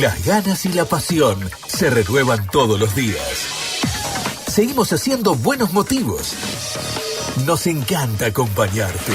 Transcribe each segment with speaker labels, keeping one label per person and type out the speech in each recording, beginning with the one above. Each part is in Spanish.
Speaker 1: Las ganas y la pasión se renuevan todos los días. Seguimos haciendo buenos motivos. Nos encanta acompañarte.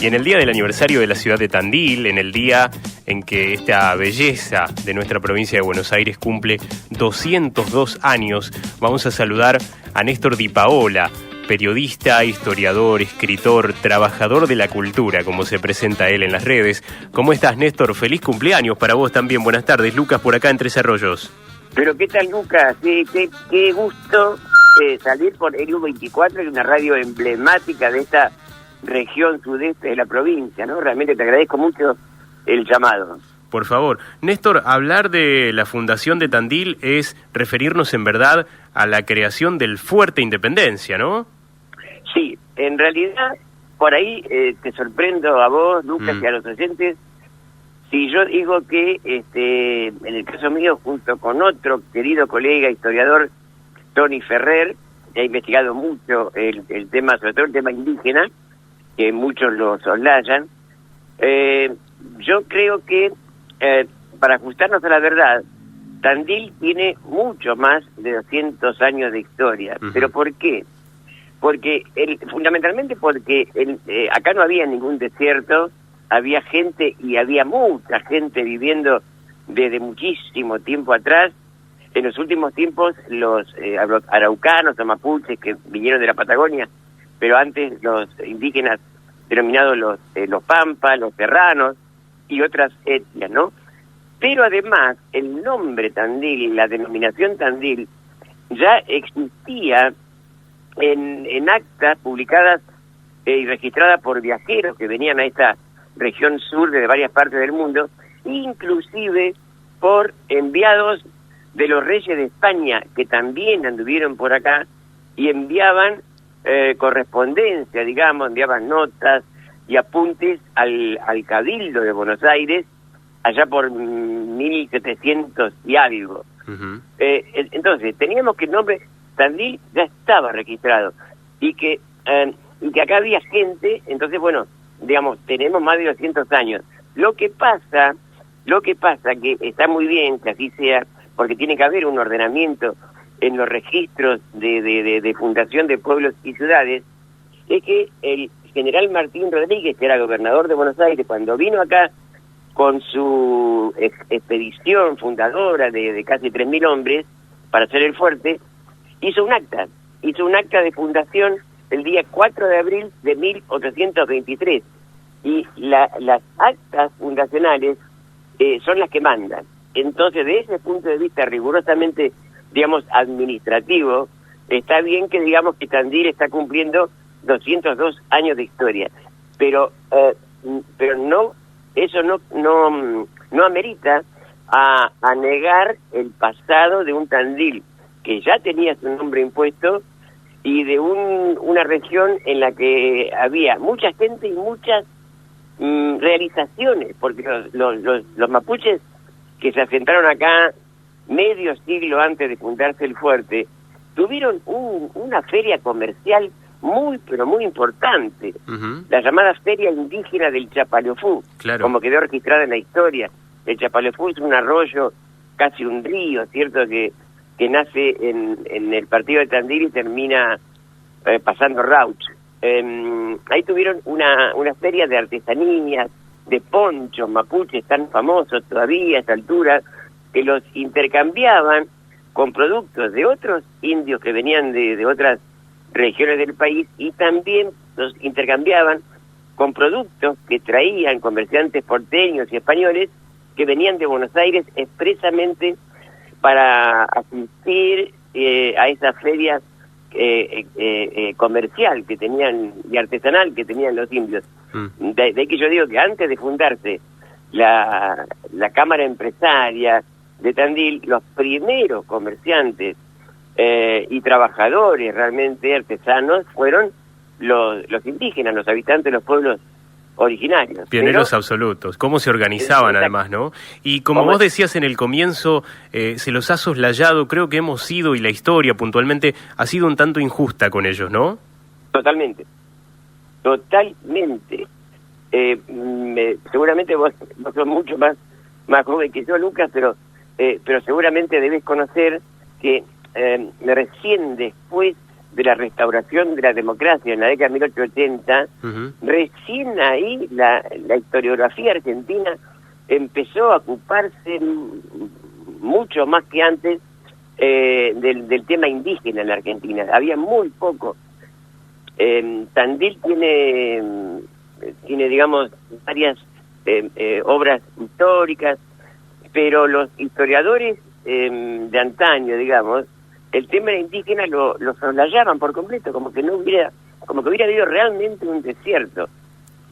Speaker 2: Y en el día del aniversario de la ciudad de Tandil, en el día en que esta belleza de nuestra provincia de Buenos Aires cumple 202 años, vamos a saludar a Néstor Di Paola, periodista, historiador, escritor, trabajador de la cultura, como se presenta él en las redes. ¿Cómo estás, Néstor? Feliz cumpleaños para vos también. Buenas tardes. Lucas por acá en Tres Arroyos.
Speaker 3: Pero ¿qué tal, Lucas? Qué gusto salir por LU24, que es una radio emblemática de esta región sudeste de la provincia, ¿no? Realmente te agradezco mucho el llamado.
Speaker 2: Por favor. Néstor, hablar de la fundación de Tandil es referirnos en verdad a la creación del Fuerte Independencia, ¿no?
Speaker 3: Sí, en realidad, por ahí te sorprendo a vos, Lucas, y a los oyentes, si yo digo que, en el caso mío, junto con otro querido colega, historiador, Tony Ferrer, que ha investigado mucho el tema, sobre todo el tema indígena, que muchos lo soslayan, yo creo que, para ajustarnos a la verdad, Tandil tiene mucho más de 200 años de historia. ¿Pero por qué? Porque fundamentalmente porque acá no había ningún desierto, había gente, y había mucha gente viviendo desde muchísimo tiempo atrás. En los últimos tiempos los araucanos o mapuches que vinieron de la Patagonia, pero antes los indígenas denominados los pampas, los serranos y otras etnias, ¿no? Pero además el nombre Tandil, la denominación Tandil, ya existía en actas publicadas y registradas por viajeros que venían a esta región sur de varias partes del mundo, inclusive por enviados de los reyes de España, que también anduvieron por acá y enviaban correspondencia, digamos, enviaban notas y apuntes al Cabildo de Buenos Aires, allá por 1700 y algo. Entonces, teníamos que el nombre Tandil ya estaba registrado, y que acá había gente. Entonces, bueno, digamos, tenemos más de 200 años. Lo que pasa que está muy bien que así sea, porque tiene que haber un ordenamiento en los registros de fundación de pueblos y ciudades, es que el general Martín Rodríguez, que era gobernador de Buenos Aires, cuando vino acá con su expedición fundadora de casi 3.000 hombres para hacer el fuerte, hizo un acta de fundación el día 4 de abril de 1823, y las actas fundacionales son las que mandan. Entonces, de ese punto de vista rigurosamente, digamos, administrativo, está bien que digamos que Tandil está cumpliendo 202 años de historia, pero no, eso no amerita a negar el pasado de un Tandil que ya tenía su nombre impuesto, y de una región en la que había mucha gente y muchas realizaciones, porque los mapuches que se asentaron acá medio siglo antes de fundarse el fuerte, tuvieron una feria comercial muy, pero muy importante, la llamada Feria Indígena del Chapaleofú, como quedó registrada en la historia. El Chapaleofú es un arroyo, casi un río, ¿cierto?, que nace en el partido de Tandil y termina pasando Rauch. Ahí tuvieron una feria de artesanías, de ponchos mapuches tan famosos todavía a esta altura, que los intercambiaban con productos de otros indios que venían de otras regiones del país, y también los intercambiaban con productos que traían comerciantes porteños y españoles que venían de Buenos Aires expresamente para asistir a esa feria comercial que tenían y artesanal que tenían los indios. De ahí que yo digo que antes de fundarse la Cámara Empresaria de Tandil, los primeros comerciantes y trabajadores realmente artesanos fueron los indígenas, los habitantes de los pueblos originarios.
Speaker 2: Pioneros absolutos. Cómo se organizaban además, ¿no? Y como vos decías en el comienzo, se los ha soslayado, creo que hemos sido, y la historia puntualmente ha sido un tanto injusta con ellos, ¿no?
Speaker 3: Totalmente. Totalmente. Seguramente vos sos mucho más joven que yo, Lucas, pero seguramente debes conocer que recién después de la restauración de la democracia en la década de 1880, recién ahí la historiografía argentina empezó a ocuparse mucho más que antes del tema indígena en la Argentina. Había muy poco. Tandil tiene digamos, varias obras históricas, pero los historiadores de antaño, digamos, el tema indígena lo soslayaban por completo, como que hubiera habido realmente un desierto.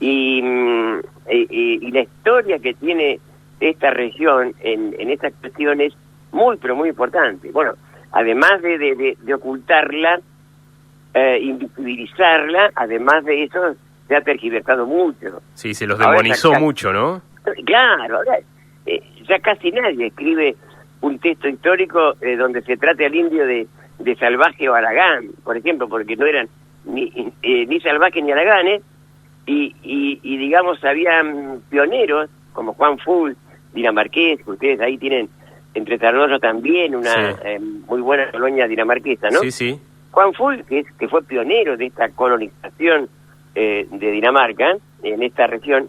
Speaker 3: Y la historia que tiene esta región en estas cuestiones muy, pero muy importante. Bueno, además de ocultarla, invisibilizarla, además de eso, se ha tergiversado mucho.
Speaker 2: Sí, se los demonizó mucho, ¿no?
Speaker 3: Claro, ahora ya casi nadie escribe un texto histórico donde se trate al indio de salvaje o aragán, por ejemplo, porque no eran ni salvajes ni araganes, y digamos, habían pioneros como Juan Full, dinamarqués, que ustedes ahí tienen entre Desarrollo también una muy buena colonia dinamarquesa, ¿no?
Speaker 2: Sí, sí.
Speaker 3: Juan Full, que fue pionero de esta colonización de Dinamarca, en esta región,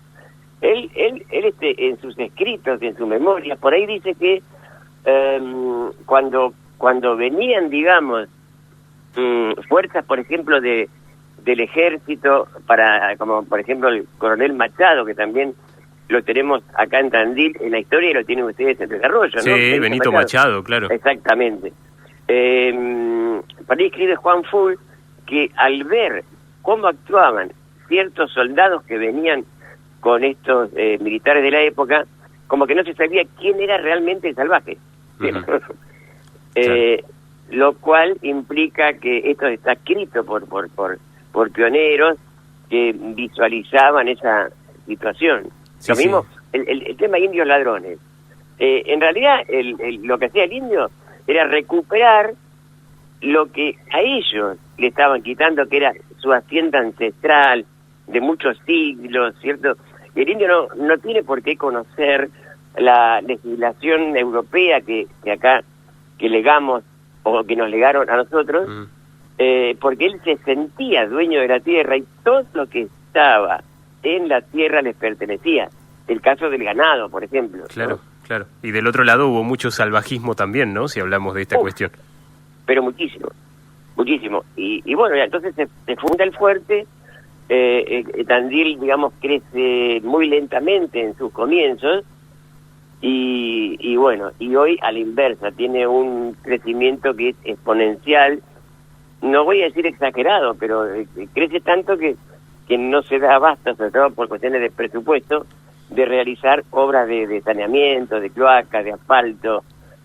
Speaker 3: él en sus escritos, en su memoria, por ahí dice que cuando venían, digamos, fuerzas, por ejemplo, del ejército, como por ejemplo el coronel Machado, que también lo tenemos acá en Tandil, en la historia, y lo tienen ustedes en Desarrollo, ¿no?
Speaker 2: Sí, Benito Machado, claro.
Speaker 3: Exactamente. Por ahí escribe Juan Full que al ver cómo actuaban ciertos soldados que venían con estos militares de la época, como que no se sabía quién era realmente el salvaje. Lo cual implica que esto está escrito por pioneros que visualizaban esa situación.
Speaker 2: Sí,
Speaker 3: Lo mismo, el tema indios ladrones. En realidad, lo que hacía el indio era recuperar lo que a ellos le estaban quitando, que era su hacienda ancestral de muchos siglos, ¿cierto? El indio no tiene por qué conocer la legislación europea que acá legamos o que nos legaron a nosotros, porque él se sentía dueño de la tierra y todo lo que estaba en la tierra les pertenecía. El caso del ganado, por ejemplo.
Speaker 2: Claro,
Speaker 3: ¿no?
Speaker 2: claro. Y del otro lado hubo mucho salvajismo también, ¿no? Si hablamos de esta cuestión.
Speaker 3: Pero muchísimo, muchísimo. Y bueno, ya, entonces se funda el fuerte. Tandil, digamos, crece muy lentamente en sus comienzos. Y bueno, y hoy a la inversa, tiene un crecimiento que es exponencial. No voy a decir exagerado, pero crece tanto que no se da abasto, sobre todo por cuestiones de presupuesto, de realizar obras de saneamiento, de cloaca, de asfalto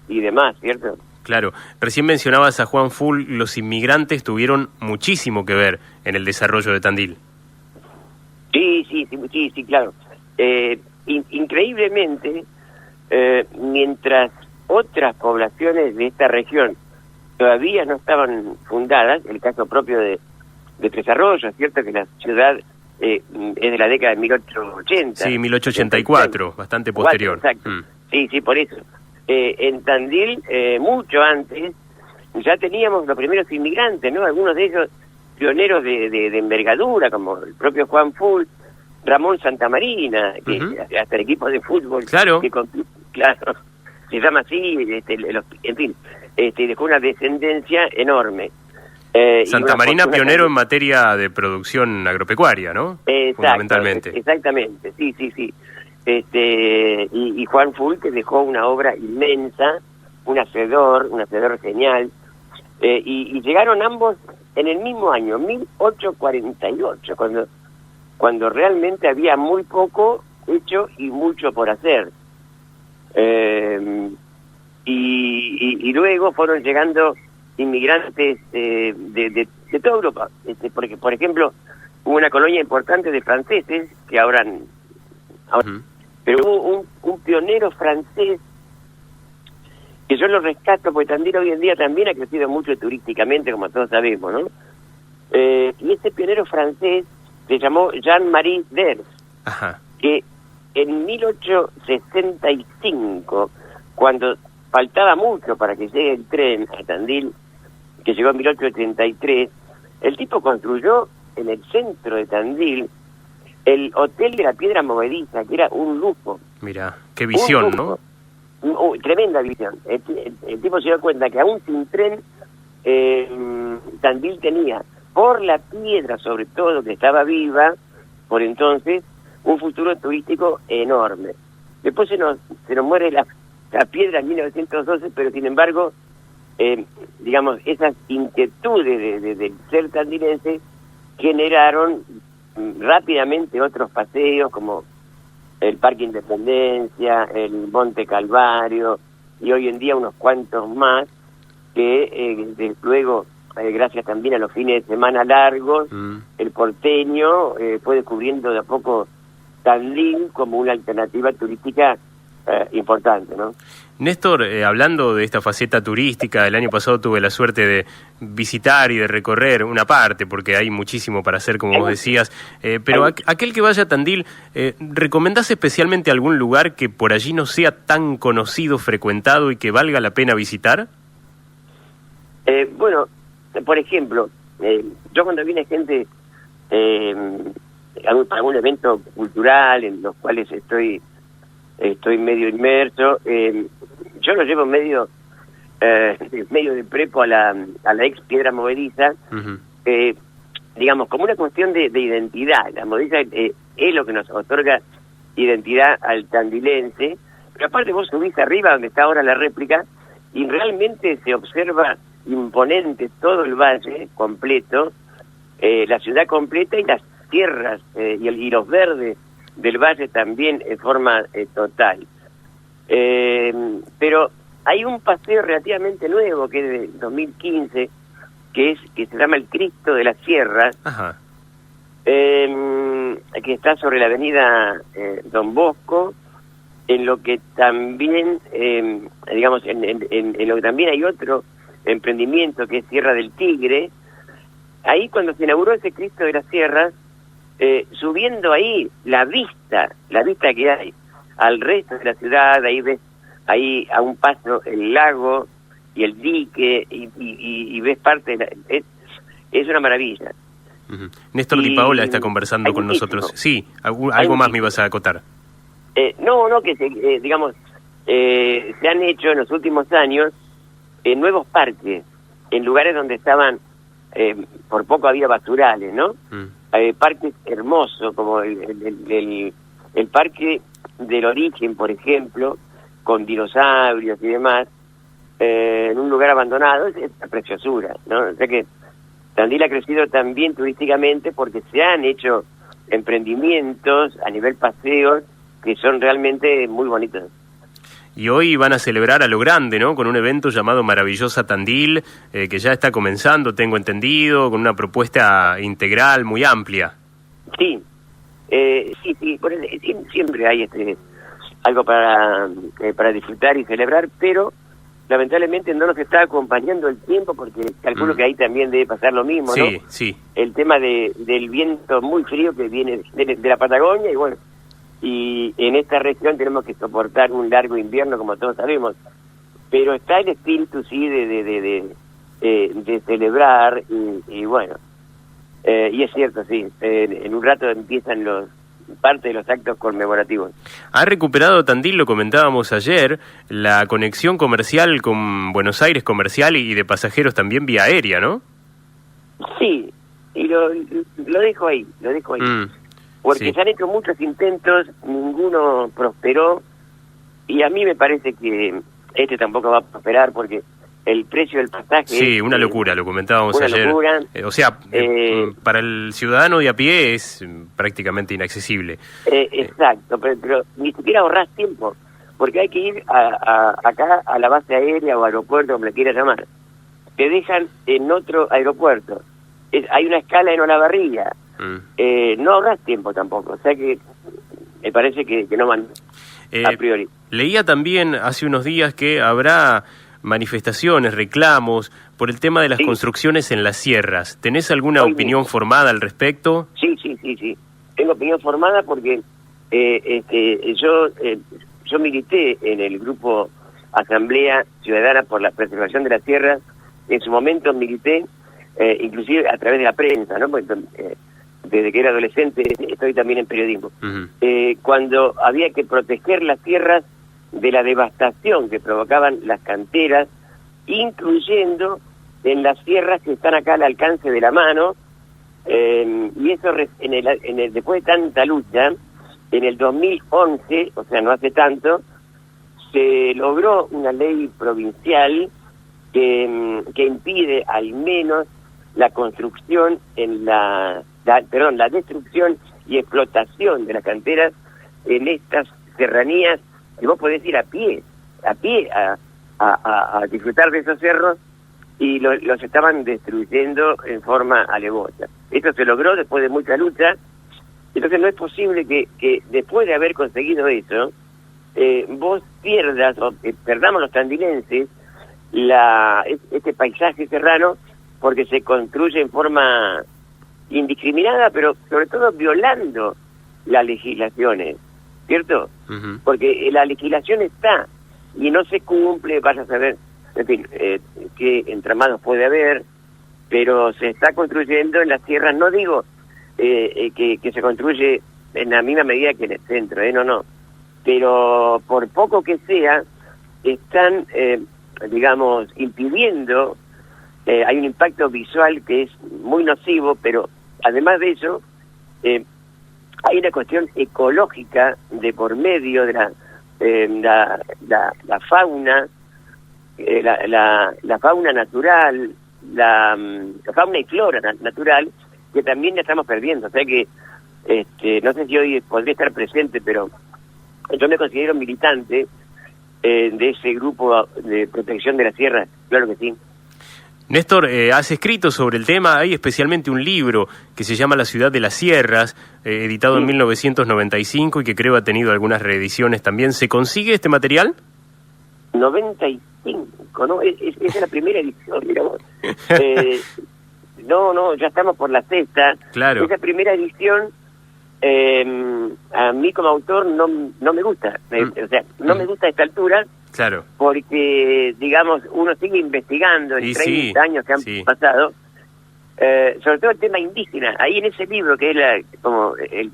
Speaker 3: y demás, ¿cierto?
Speaker 2: Claro. Recién mencionabas a Juan Full, los inmigrantes tuvieron muchísimo que ver en el desarrollo de Tandil.
Speaker 3: Sí, claro. Increíblemente, mientras otras poblaciones de esta región todavía no estaban fundadas, el caso propio de Tres Arroyos, ¿cierto? Que la ciudad es de la década de 1880.
Speaker 2: Sí, 1884, bastante posterior.
Speaker 3: Exacto. Sí, por eso. En Tandil, mucho antes, ya teníamos los primeros inmigrantes, ¿no? Algunos de ellos pioneros de envergadura, como el propio Juan Full, Ramón Santamarina, que hasta el equipo de fútbol.
Speaker 2: Claro.
Speaker 3: Claro, se llama así, en fin, dejó una descendencia enorme.
Speaker 2: Santamarina pionero en materia de producción agropecuaria, ¿no? Fundamentalmente.
Speaker 3: Exactamente, sí. Y Juan Full, que dejó una obra inmensa, un hacedor genial, y llegaron ambos en el mismo año, 1848, cuando realmente había muy poco hecho y mucho por hacer. Y luego fueron llegando inmigrantes de toda Europa, porque por ejemplo hubo una colonia importante de franceses que ahora pero hubo un pionero francés que yo lo rescato porque Tandil hoy en día también ha crecido mucho turísticamente, como todos sabemos, ¿no? Y ese pionero francés se llamó Jean-Marie Ders,
Speaker 2: Ajá.
Speaker 3: que en 1865, cuando faltaba mucho para que llegue el tren a Tandil, que llegó en 1883, el tipo construyó en el centro de Tandil el Hotel de la Piedra Movediza, que era un lujo.
Speaker 2: Mira, qué visión,
Speaker 3: lujo,
Speaker 2: ¿no?
Speaker 3: Tremenda visión. El tipo se dio cuenta que aún sin tren, Tandil tenía, por la piedra sobre todo, que estaba viva, por entonces, un futuro turístico enorme. Después se nos muere la piedra en 1912, pero sin embargo, digamos, esas inquietudes del ser tandilense generaron rápidamente otros paseos como el Parque Independencia, el Monte Calvario y hoy en día unos cuantos más que luego, gracias también a los fines de semana largos, el porteño fue descubriendo de a poco Tandil como una alternativa turística importante, ¿no?
Speaker 2: Néstor, hablando de esta faceta turística, el año pasado tuve la suerte de visitar y de recorrer una parte, porque hay muchísimo para hacer, como vos decías, pero aquel que vaya a Tandil, ¿recomendás especialmente algún lugar que por allí no sea tan conocido, frecuentado y que valga la pena visitar?
Speaker 3: Bueno, por ejemplo, yo cuando viene gente a algún evento cultural en los cuales estoy medio inmerso, yo lo llevo medio de prepo a la ex Piedra Movediza, digamos, como una cuestión de identidad. La Movediza es lo que nos otorga identidad al tandilense, pero aparte vos subís arriba donde está ahora la réplica y realmente se observa imponente todo el valle completo, la ciudad completa y las tierras y los verdes del valle también en forma total. Pero hay un paseo relativamente nuevo que es de 2015, que se llama el Cristo de las Sierras. Ajá. Que está sobre la avenida Don Bosco, en lo que también, digamos, en lo que también hay otro emprendimiento que es Sierra del Tigre. Ahí cuando se inauguró ese Cristo de las Sierras, subiendo ahí la vista que hay al resto de la ciudad, ahí ves ahí a un paso el lago y el dique y ves parte de es una maravilla.
Speaker 2: Néstor Di Paola está conversando con nosotros. Sí, algo más me ibas a acotar.
Speaker 3: No, que digamos, se han hecho en los últimos años nuevos parques, en lugares donde estaban, por poco había basurales, ¿no? Parques hermosos, como el Parque del Origen, por ejemplo, con dinosaurios y demás, en un lugar abandonado, es una preciosura, ¿no? O sea que Tandil ha crecido también turísticamente porque se han hecho emprendimientos a nivel paseos que son realmente muy bonitos.
Speaker 2: Y hoy van a celebrar a lo grande, ¿no? Con un evento llamado Maravillosa Tandil, que ya está comenzando, tengo entendido, con una propuesta integral muy amplia.
Speaker 3: Sí, siempre hay algo para disfrutar y celebrar, pero lamentablemente no nos está acompañando el tiempo, porque calculo que ahí también debe pasar lo mismo, ¿no?
Speaker 2: Sí.
Speaker 3: El tema del viento muy frío que viene de la Patagonia, y bueno, y en esta región tenemos que soportar un largo invierno, como todos sabemos, pero está el espíritu, sí, de celebrar, y bueno, y es cierto, sí, en un rato empiezan parte de los actos conmemorativos.
Speaker 2: Ha recuperado Tandil, lo comentábamos ayer, la conexión comercial con Buenos Aires, comercial y de pasajeros también vía aérea, ¿no?
Speaker 3: Sí, y lo dejo ahí, porque se han hecho muchos intentos, ninguno prosperó, y a mí me parece que tampoco va a prosperar, porque el precio del pasaje...
Speaker 2: Sí, una locura, lo comentábamos ayer.
Speaker 3: Locura.
Speaker 2: O sea, para el ciudadano de a pie es prácticamente inaccesible.
Speaker 3: Exacto, pero ni siquiera ahorrás tiempo, porque hay que ir acá a la base aérea o aeropuerto, como le quieras llamar. Te dejan en otro aeropuerto. Hay una escala en Olavarría. No ahorras tiempo tampoco, o sea que me parece que no van a priori.
Speaker 2: Leía también hace unos días que habrá manifestaciones, reclamos por el tema de las construcciones en las sierras. ¿Tenés alguna opinión formada al respecto?
Speaker 3: Sí. Tengo opinión formada porque yo milité en el grupo Asamblea Ciudadana por la Preservación de las Tierras. En su momento milité, inclusive a través de la prensa, ¿no? Porque, desde que era adolescente estoy también en periodismo. Cuando había que proteger las tierras de la devastación que provocaban las canteras, incluyendo en las tierras que están acá al alcance de la mano, y eso después de tanta lucha, en el 2011, o sea, no hace tanto, se logró una ley provincial que impide al menos la construcción la destrucción y explotación de las canteras en estas serranías, que vos podés ir a pie a disfrutar de esos cerros, y los estaban destruyendo en forma alevosa. Esto se logró después de mucha lucha. Entonces no es posible que después de haber conseguido eso, vos pierdas, o perdamos los tandilenses, este paisaje serrano, porque se construye en forma indiscriminada, pero sobre todo violando las legislaciones, ¿cierto? Porque la legislación está y no se cumple, vas a saber, en fin, qué entramados puede haber, pero se está construyendo en las tierras, no digo que se construye en la misma medida que en el centro, no, pero por poco que sea, están, digamos, impidiendo, hay un impacto visual que es muy nocivo, pero además de eso, hay una cuestión ecológica de por medio de la fauna, la fauna natural, la fauna y flora natural, que también la estamos perdiendo. O sea que, no sé si hoy podría estar presente, pero yo me considero militante de ese grupo de protección de la sierra, claro que sí.
Speaker 2: Néstor, has escrito sobre el tema, hay especialmente un libro que se llama La ciudad de las sierras, editado en 1995 y que creo ha tenido algunas reediciones también. ¿Se consigue este material?
Speaker 3: 95, ¿no? Esa es la primera edición, mira vos. No, ya estamos por la sexta.
Speaker 2: Claro.
Speaker 3: Esa primera edición, a mí como autor no me gusta. O sea, no me gusta a esta altura.
Speaker 2: Claro.
Speaker 3: Porque, digamos, uno sigue investigando en 30 años que han pasado, sobre todo el tema indígena. Ahí en ese libro, que es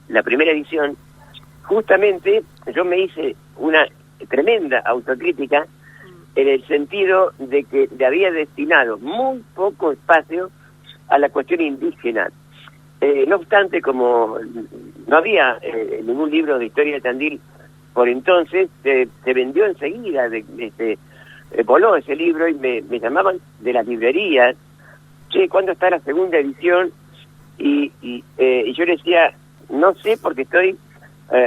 Speaker 3: la primera edición, justamente yo me hice una tremenda autocrítica en el sentido de que le había destinado muy poco espacio a la cuestión indígena. No obstante, como no había ningún libro de historia de Tandil por entonces, se vendió enseguida, voló ese libro y me llamaban de las librerías, che, ¿cuándo está la segunda edición? Y yo le decía, no sé, porque estoy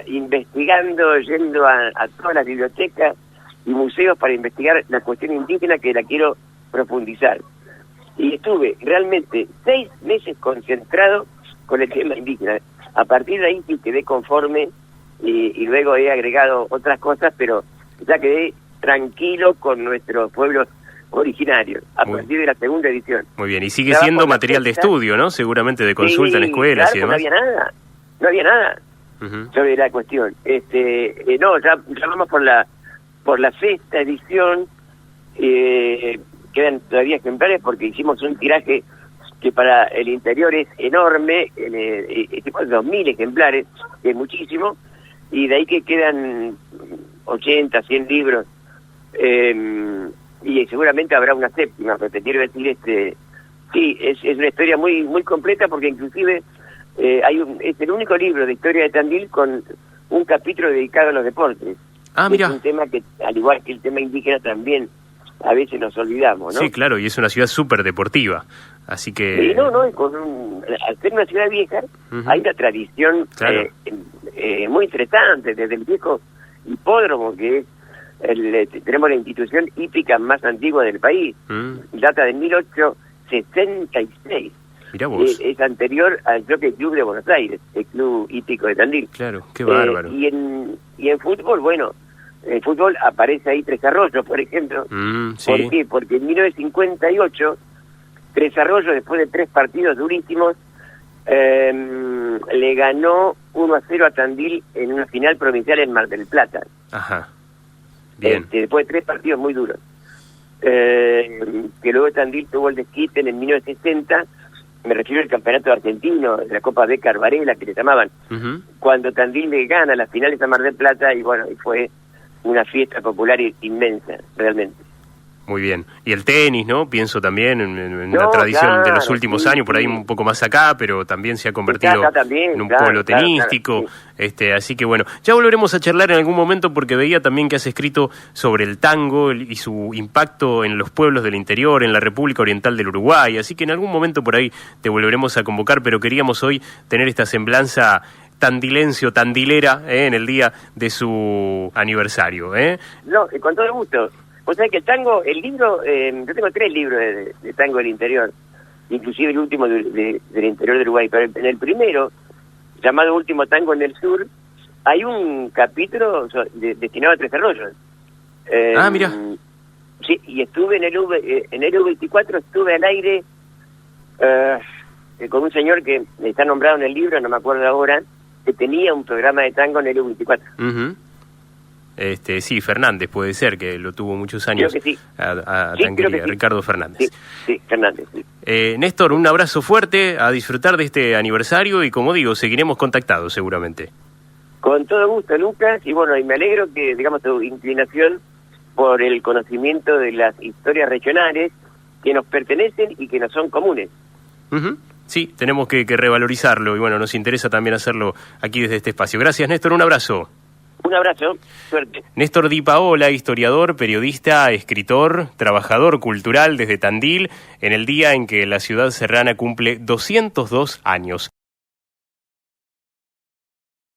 Speaker 3: investigando, yendo a todas las bibliotecas y museos para investigar la cuestión indígena, que la quiero profundizar. Y estuve realmente 6 meses concentrado con el tema indígena. A partir de ahí sí quedé conforme y luego he agregado otras cosas, pero ya quedé tranquilo con nuestros pueblos originarios a partir de la segunda edición.
Speaker 2: Muy bien, y sigue siendo material de estudio, ¿no? Seguramente de consulta en escuelas y demás.
Speaker 3: No había nada sobre la cuestión. No, ya vamos por la sexta edición. Quedan todavía ejemplares porque hicimos un tiraje que para el interior es enorme, tipo 2.000 ejemplares, que es muchísimo, y de ahí que quedan 80, 100 libros, y seguramente habrá una séptima, pero te quiero decir, sí, es una historia muy muy completa, porque inclusive es el único libro de historia de Tandil con un capítulo dedicado a los deportes.
Speaker 2: Mira.
Speaker 3: Es un tema que, al igual que el tema indígena, también a veces nos olvidamos, ¿no?
Speaker 2: Sí, claro, y es una ciudad súper deportiva, así que...
Speaker 3: Sí, al ser una ciudad vieja, hay una tradición muy interesante, desde el viejo hipódromo, que es tenemos la institución hípica más antigua del país, data de 1866.
Speaker 2: Mirá vos.
Speaker 3: Es anterior al Jockey Club de Buenos Aires, el club hípico de Tandil.
Speaker 2: Claro, qué bárbaro.
Speaker 3: Y en fútbol, bueno, el fútbol aparece ahí Tres Arroyos, por ejemplo.
Speaker 2: Sí.
Speaker 3: ¿Por qué? Porque en 1958, Tres Arroyos, después de 3 partidos durísimos, le ganó 1-0 a Tandil en una final provincial en Mar del Plata.
Speaker 2: Ajá. Bien.
Speaker 3: Después de 3 partidos muy duros. Que luego Tandil tuvo el desquite en el 1960, me refiero al campeonato argentino, de la Copa Becar Varela, que le llamaban, cuando Tandil le gana las finales a Mar del Plata, y bueno, y fue una fiesta popular inmensa, realmente.
Speaker 2: Muy bien. Y el tenis, ¿no? Pienso también en una tradición de los últimos años, por ahí un poco más acá, pero también se ha convertido en un pueblo tenístico. Así que bueno, ya volveremos a charlar en algún momento porque veía también que has escrito sobre el tango y su impacto en los pueblos del interior, en la República Oriental del Uruguay. Así que en algún momento por ahí te volveremos a convocar, pero queríamos hoy tener esta semblanza tandilense o tandilera en el día de su aniversario.
Speaker 3: No, con todo gusto. Vos sabés que el tango, el libro, yo tengo 3 libros de tango del interior, inclusive el último del interior de Uruguay, pero en el primero, llamado Último Tango en el Sur, hay un capítulo destinado a Tres Arroyos.
Speaker 2: Mira.
Speaker 3: Sí, y estuve en el U24, estuve al aire con un señor que está nombrado en el libro, no me acuerdo ahora, que tenía un programa de tango en el U24.
Speaker 2: Sí, Fernández puede ser, que lo tuvo muchos años.
Speaker 3: Creo que sí.
Speaker 2: A
Speaker 3: Sí,
Speaker 2: Tanguería,
Speaker 3: creo que sí.
Speaker 2: Ricardo Fernández.
Speaker 3: Sí, Fernández, sí.
Speaker 2: Néstor, un abrazo fuerte, a disfrutar de este aniversario y como digo, seguiremos contactados seguramente.
Speaker 3: Con todo gusto, Lucas, y bueno, y me alegro que, digamos, tu inclinación por el conocimiento de las historias regionales que nos pertenecen y que nos son comunes.
Speaker 2: Sí, tenemos que revalorizarlo y bueno, nos interesa también hacerlo aquí desde este espacio. Gracias, Néstor, un abrazo.
Speaker 3: Un abrazo, suerte.
Speaker 2: Néstor Di Paola, historiador, periodista, escritor, trabajador cultural desde Tandil, en el día en que la ciudad serrana cumple 202 años.